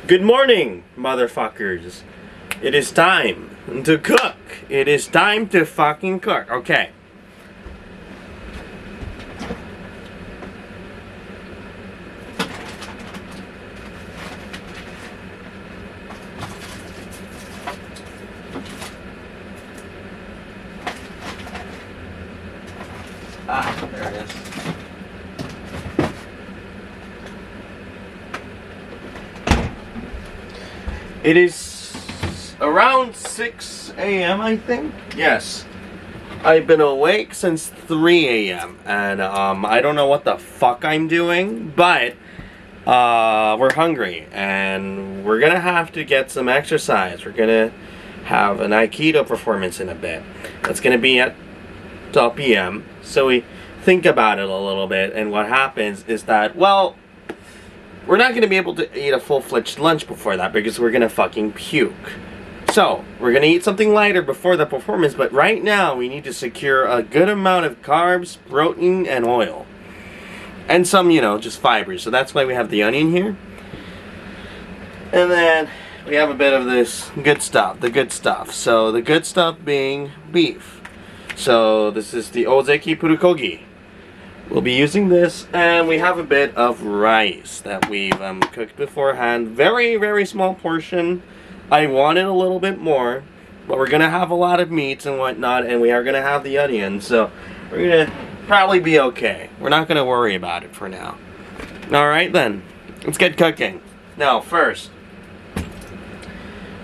Good morning, motherfuckers. It is time to cook. It is time to fucking cook. Okay. Ah, there it is. It is around 6 a.m. I think. Yes. I've been awake since 3 a.m. and I don't know what the fuck I'm doing, but we're hungry and we're gonna have to get some exercise. We're gonna have an Aikido performance in a bit. That's gonna be at 12 p.m. So we think about it a little bit, and what happens is that, well, we're not going to be able to eat a full-fledged lunch before that because we're going to fucking puke. So, we're going to eat something lighter before the performance, but right now we need to secure a good amount of carbs, protein, and oil. And some, just fibers. So that's why we have the onion here. And then we have a bit of this good stuff, the good stuff. So, the good stuff being beef. So, this is the ozeki purukogi. We'll be using this, and we have a bit of rice that we've cooked beforehand. Very, very small portion. I wanted a little bit more, but we're going to have a lot of meats and whatnot, and we are going to have the onion, so we're going to probably be okay. We're not going to worry about it for now. Alright then, let's get cooking. Now, first,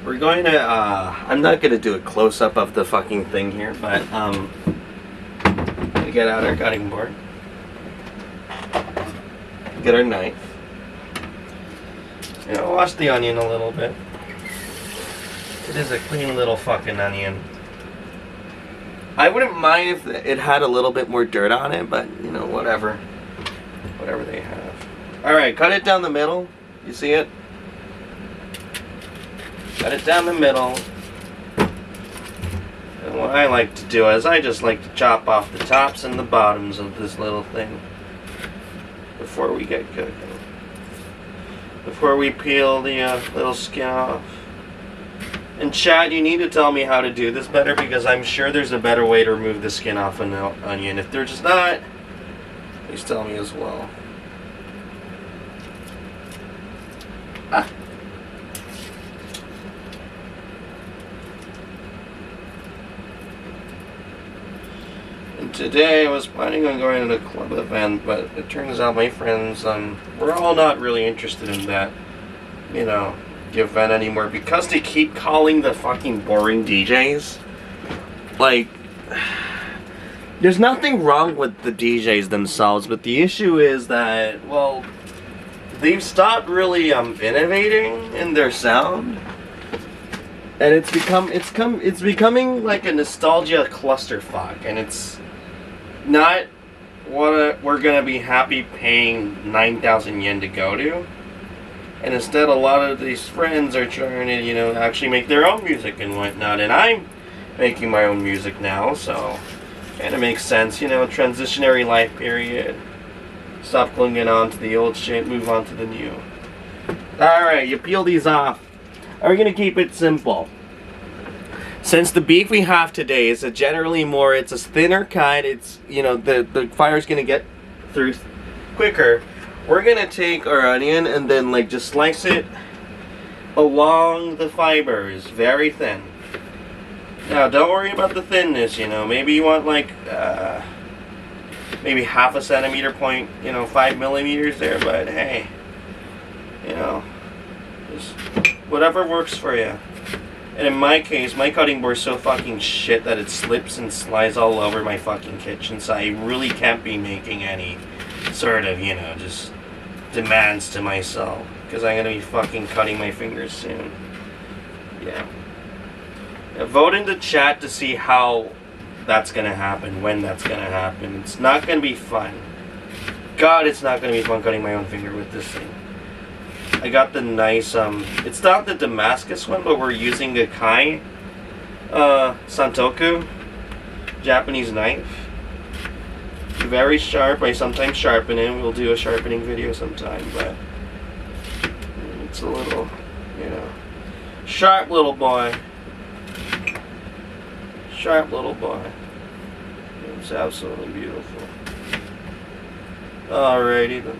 we're going to, I'm not going to do a close-up of the fucking thing here, but, I'm going to get out our cutting board. Get our knife. Wash the onion a little bit. It is a clean little fucking onion. I wouldn't mind if it had a little bit more dirt on it, but whatever. Whatever they have. Alright, cut it down the middle. You see it? Cut it down the middle. And what I like to do is I just like to chop off the tops and the bottoms of this little thing before we get cooking. Before we peel the little skin off. And Chad, you need to tell me how to do this better, because I'm sure there's a better way to remove the skin off an onion. If there's not, please tell me as well. Ah. Today I was planning on going to a club event, but it turns out my friends, we're all not really interested in that, the event anymore, because they keep calling the fucking boring DJs. Like, there's nothing wrong with the DJs themselves, but the issue is that, well, they've stopped really innovating in their sound. And it's becoming like a nostalgia clusterfuck, and it's not what we're gonna be happy paying 9,000 yen to go to. And instead, a lot of these friends are trying to, actually make their own music and whatnot. And I'm making my own music now, so kind of makes sense, transitionary life period. Stop clinging on to the old shit, move on to the new. Alright, you peel these off. We're gonna keep it simple. Since the beef we have today is it's a thinner cut, it's, the fire's gonna get through quicker. We're gonna take our onion and then just slice it along the fibers, very thin. Now don't worry about the thinness, maybe you want maybe half a centimeter point, 5 millimeters there, but hey, just whatever works for you. And in my case, my cutting board is so fucking shit that it slips and slides all over my fucking kitchen, so I really can't be making any sort of, just demands to myself, because I'm going to be fucking cutting my fingers soon. Yeah. Now, vote in the chat to see how that's going to happen, when that's going to happen. It's not going to be fun. God, it's not going to be fun cutting my own finger with this thing. I got the nice, it's not the Damascus one, but we're using a Kai Santoku Japanese knife. Very sharp. I sometimes sharpen it. We'll do a sharpening video sometime, but it's a little You know, sharp little boy. Sharp little boy. It's absolutely beautiful. Alrighty then.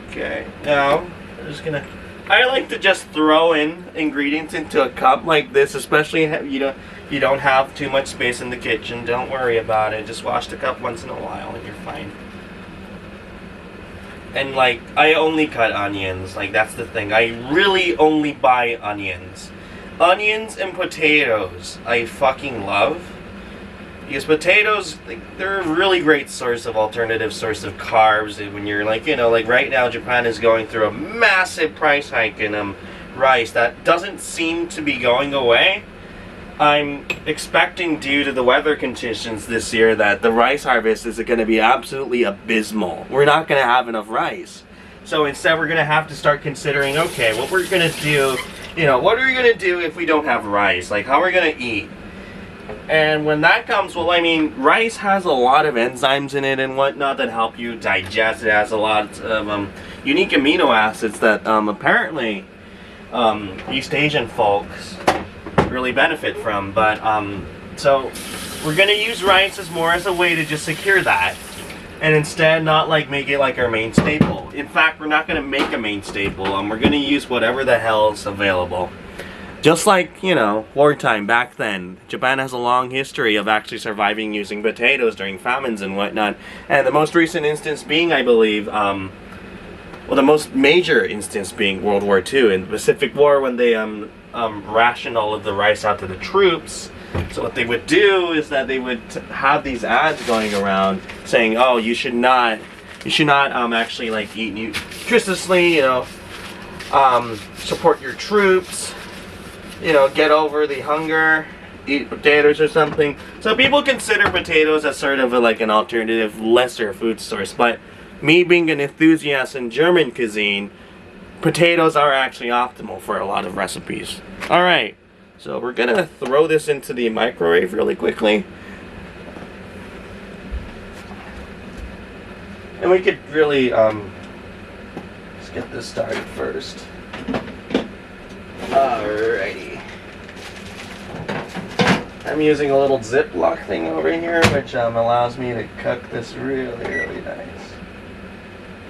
Okay, now I'm just gonna. I like to just throw in ingredients into a cup like this, especially you don't have too much space in the kitchen. Don't worry about it. Just wash the cup once in a while and you're fine. And like, I only cut onions. Like, that's the thing. I really only buy onions. Onions and potatoes I fucking love. Because potatoes, like, they're a really great alternative source of carbs. When you're like, like right now Japan is going through a massive price hike in rice that doesn't seem to be going away. I'm expecting, due to the weather conditions this year, that the rice harvest is going to be absolutely abysmal. We're not going to have enough rice. So instead we're going to have to start considering, okay, what we're going to do, what are we going to do if we don't have rice? Like, how are we going to eat? And when that comes, well, I mean, rice has a lot of enzymes in it and whatnot that help you digest. It has a lot of unique amino acids that apparently East Asian folks really benefit from. But so we're gonna use rice as more as a way to just secure that, and instead not like make it like our main staple. In fact, we're not gonna make a main staple. We're gonna use whatever the hell's available. Just like, wartime back then, Japan has a long history of actually surviving using potatoes during famines and whatnot. And the most recent instance being, I believe, well, the most major instance being World War II in the Pacific War, when they rationed all of the rice out to the troops. So what they would do is that they would have these ads going around saying, oh, you should not actually like eat nutritiously, support your troops. Get over the hunger, eat potatoes or something. So people consider potatoes as sort of like an alternative, lesser food source. But me being an enthusiast in German cuisine, potatoes are actually optimal for a lot of recipes. Alright, so we're gonna throw this into the microwave really quickly. And we could really, let's get this started first. Alrighty. I'm using a little Ziploc thing over here, which allows me to cook this really, really nice.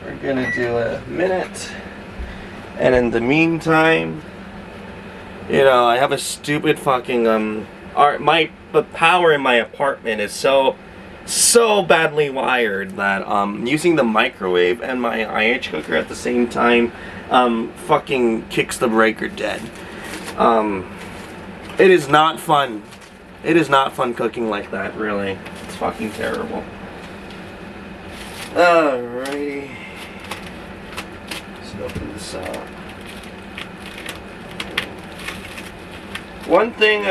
We're gonna do a minute. And in the meantime, I have a stupid fucking, the power in my apartment is so badly wired that using the microwave and my IH cooker at the same time fucking kicks the breaker dead. It is not fun. It is not fun cooking like that, really. It's fucking terrible. Alrighty. Let's open this up. One thing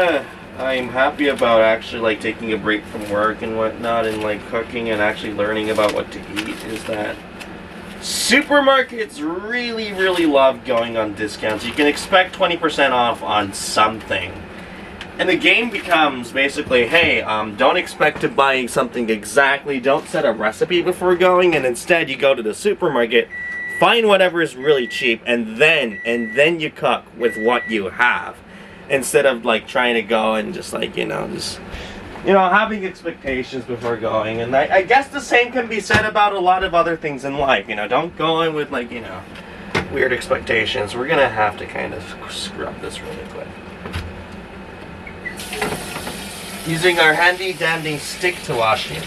I'm happy about, actually, like taking a break from work and whatnot and like cooking and actually learning about what to eat, is that supermarkets really, really love going on discounts. You can expect 20% off on something. And the game becomes basically, hey, don't expect to buy something exactly, don't set a recipe before going, and instead you go to the supermarket, find whatever is really cheap, and then you cook with what you have. Instead of like trying to go and just like, having expectations before going. And I guess the same can be said about a lot of other things in life. Don't go in with like, weird expectations. We're gonna have to kind of scrub this really quick. Using our handy dandy stick to wash it.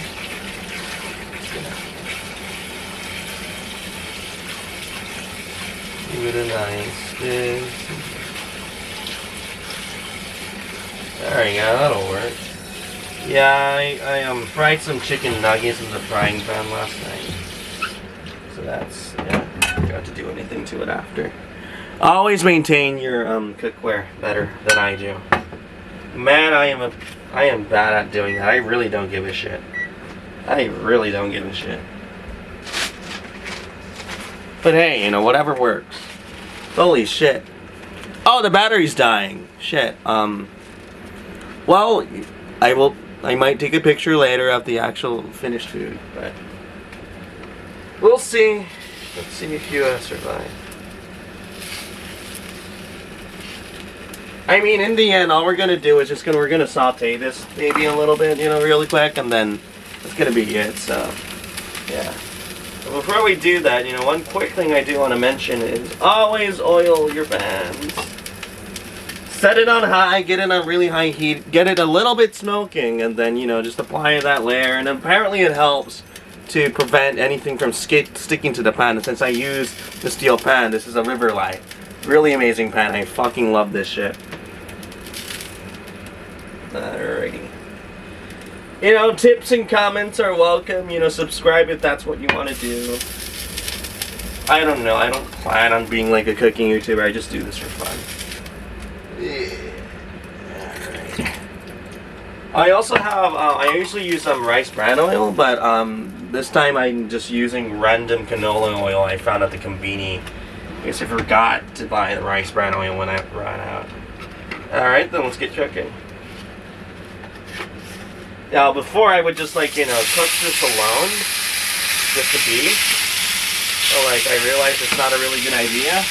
Give it a nice spin. There we go, that'll work. Yeah, I fried some chicken nuggets in the frying pan last night. So that's, I forgot to do anything to it after. Always maintain your cookware better than I do. Man, I am bad at doing that. I really don't give a shit. I really don't give a shit. But hey, whatever works. Holy shit. Oh, the battery's dying. Shit. Well, I might take a picture later of the actual finished food, but we'll see. Let's see if you survive. I mean, in the end, all we're gonna do is we're gonna saute this maybe a little bit, really quick, and then that's gonna be it. So, yeah. But before we do that, one quick thing I do want to mention is always oil your pans. Set it on high, get it on really high heat, get it a little bit smoking, and then just apply that layer. And apparently, it helps to prevent anything from sticking to the pan. And since I use the steel pan, this is a Riverlight. Really amazing pan. I fucking love this shit. Alrighty. Tips and comments are welcome. Subscribe if that's what you want to do. I don't know. I don't plan on being like a cooking YouTuber. I just do this for fun. Alright. I also have, I usually use some rice bran oil, but this time I'm just using random canola oil I found at the convenience. I guess I forgot to buy the rice bran oil when I ran out. Alright, then let's get cooking. Now, before I would just cook this alone, just the beef. So I realized it's not a really good idea.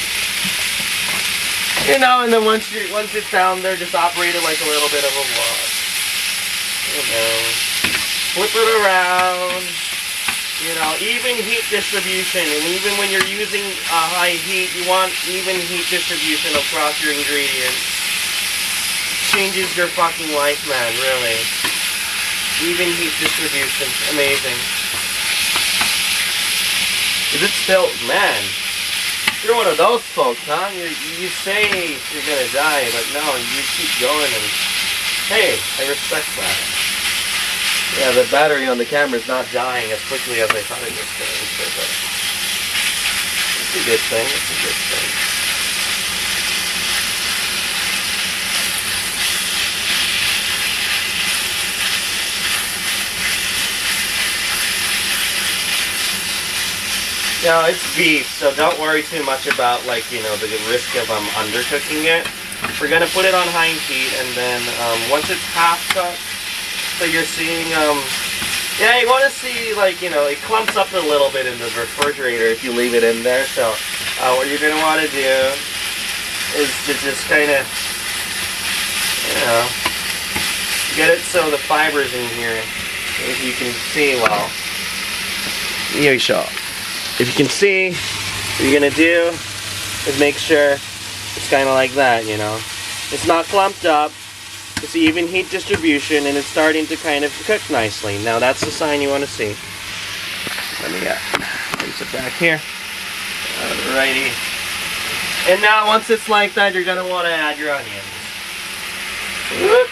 And then once it's down there, just operate it like a little bit of a wok. Flip it around. Even heat distribution, and even when you're using high heat, you want even heat distribution across your ingredients. Changes your fucking life, man, really. Even heat distribution, amazing. Is it still, man? You're one of those folks, huh? You say you're gonna die, but no, you keep going, and hey, I respect that. Yeah, the battery on the camera is not dying as quickly as I thought it was going to. But it's a good thing. It's a good thing. Now, it's beef, so don't worry too much about, the risk of undercooking it. We're going to put it on high heat, and then once it's half cooked, so you're seeing, yeah, you want to see, it clumps up a little bit in the refrigerator if you leave it in there. So, what you're going to want to do is to just kind of, get it so the fiber's in here. If you can see, well, here you show. If you can see, what you're going to do is make sure it's kind of like that, It's not clumped up. It's even heat distribution, and it's starting to kind of cook nicely. Now that's the sign you want to see. Let me place it back here. Alrighty. And now once it's like that, you're going to want to add your onions. Whoop.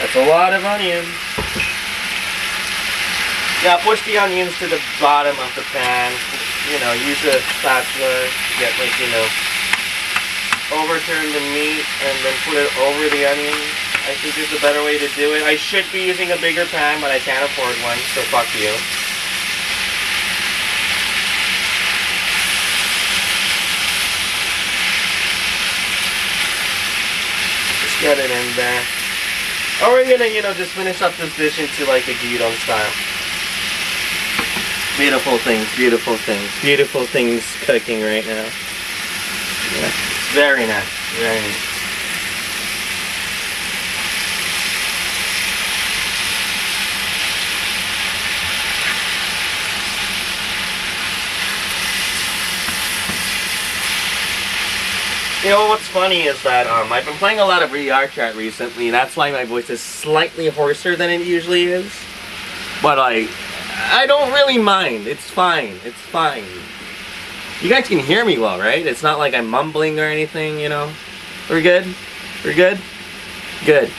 That's a lot of onions. Now push the onions to the bottom of the pan. Use a spatula to get overturn the meat and then put it over the onions. I think there's a better way to do it. I should be using a bigger pan, but I can't afford one, so fuck you. Just get it in there. Or we're gonna, just finish up this dish into a gyudon style. Beautiful things cooking right now. Yeah. Very nice, very nice. What's funny is that I've been playing a lot of VR chat recently. That's why my voice is slightly hoarser than it usually is. But I don't really mind. It's fine. It's fine. You guys can hear me well, right? It's not like I'm mumbling or anything, We're good? We're good? Good.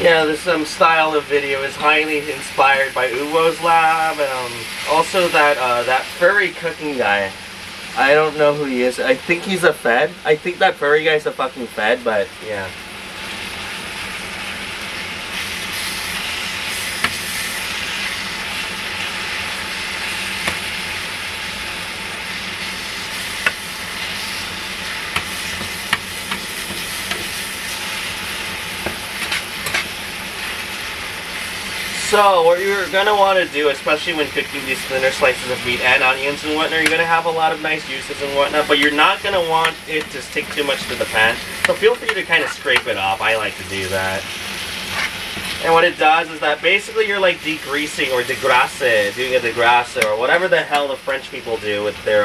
Yeah, this style of video is highly inspired by Uwo's Lab, and also that furry cooking guy. I don't know who he is. I think he's a Fed. I think that furry guy's a fucking Fed, but yeah. So So what you're gonna want to do, especially when cooking these thinner slices of meat and onions and whatnot, you're gonna have a lot of nice juices and whatnot, but you're not gonna want it to stick too much to the pan. So feel free to kind of scrape it off. I like to do that. And what it does is that basically you're like degreasing or degrasse, doing a degrasse or whatever the hell the French people do with their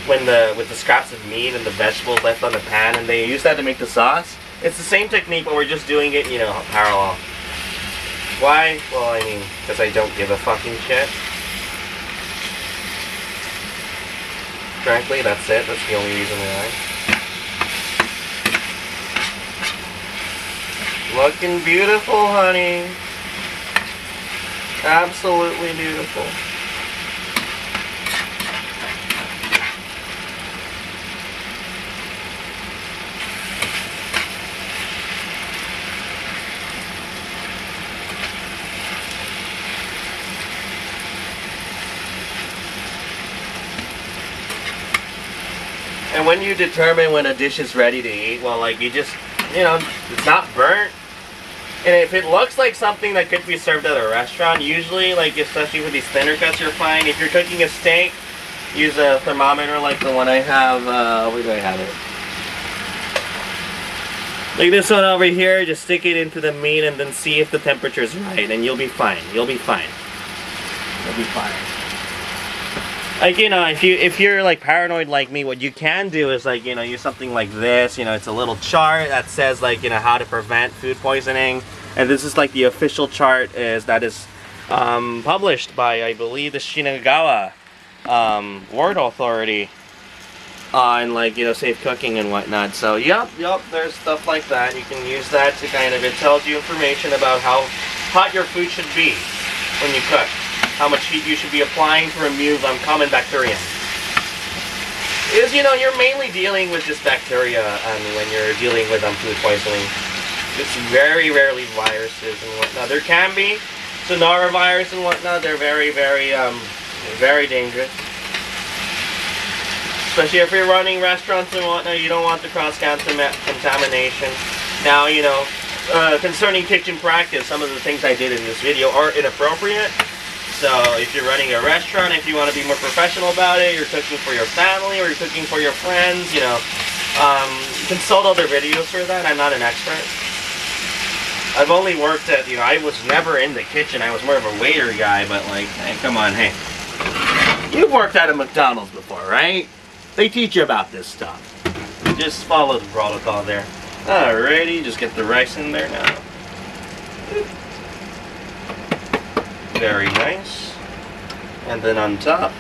with the scraps of meat and the vegetables left on the pan, and they use that to make the sauce. It's the same technique, but we're just doing it, you know, parallel. Why? Well, I mean, because I don't give a fucking shit. Frankly, that's it. That's the only reason why. Looking beautiful, honey. Absolutely beautiful. And when you determine when a dish is ready to eat, well, like, you just, you know, it's not burnt. And if it looks like something that could be served at a restaurant, usually, like, especially for these thinner cuts, you're fine. If you're cooking a steak, use a thermometer like the one I have. Where do I have it? Like this one over here. Just stick it into the meat and then see if the temperature is right, and you'll be fine. You'll be fine. You'll be fine. Like, you know, if you're like paranoid like me, what you can do is, like, you know, use something like this. You know, it's a little chart that says, like, you know, how to prevent food poisoning, and this is like the official chart that is published by, I believe, the Shinagawa Word Authority on, like, you know, safe cooking and whatnot. So yep, there's stuff like that. You can use that to kind of, it tells you information about how hot your food should be when you cook. How much heat you should be applying to remove common bacteria. Is, you know, you're mainly dealing with just bacteria when you're dealing with food poisoning. It's very rarely viruses and whatnot. There can be norovirus and whatnot. They're very, very, very dangerous. Especially if you're running restaurants and whatnot, you don't want the cross-contamination. Now, you know, concerning kitchen practice, some of the things I did in this video are inappropriate. So if you're running a restaurant, if you want to be more professional about it, you're cooking for your family or you're cooking for your friends, you know, consult other videos for that. I'm not an expert. I've only worked at, you know, I was never in the kitchen. I was more of a waiter guy, but, like, hey, come on, hey. You've worked at a McDonald's before, right? They teach you about this stuff. Just follow the protocol there. Alrighty, just get the rice in there now. Very nice. And then on top,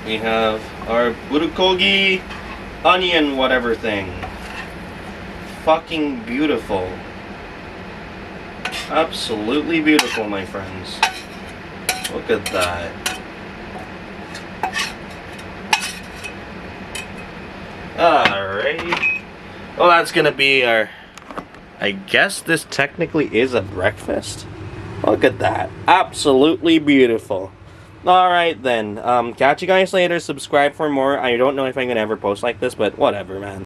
we have our bulgogi onion whatever thing. Fucking beautiful. Absolutely beautiful, my friends. Look at that. Alrighty. Well, that's gonna be our, I guess this technically is a breakfast. Look at that. Absolutely beautiful. Alright then. Catch you guys later. Subscribe for more. I don't know if I'm gonna ever post like this, but whatever, man.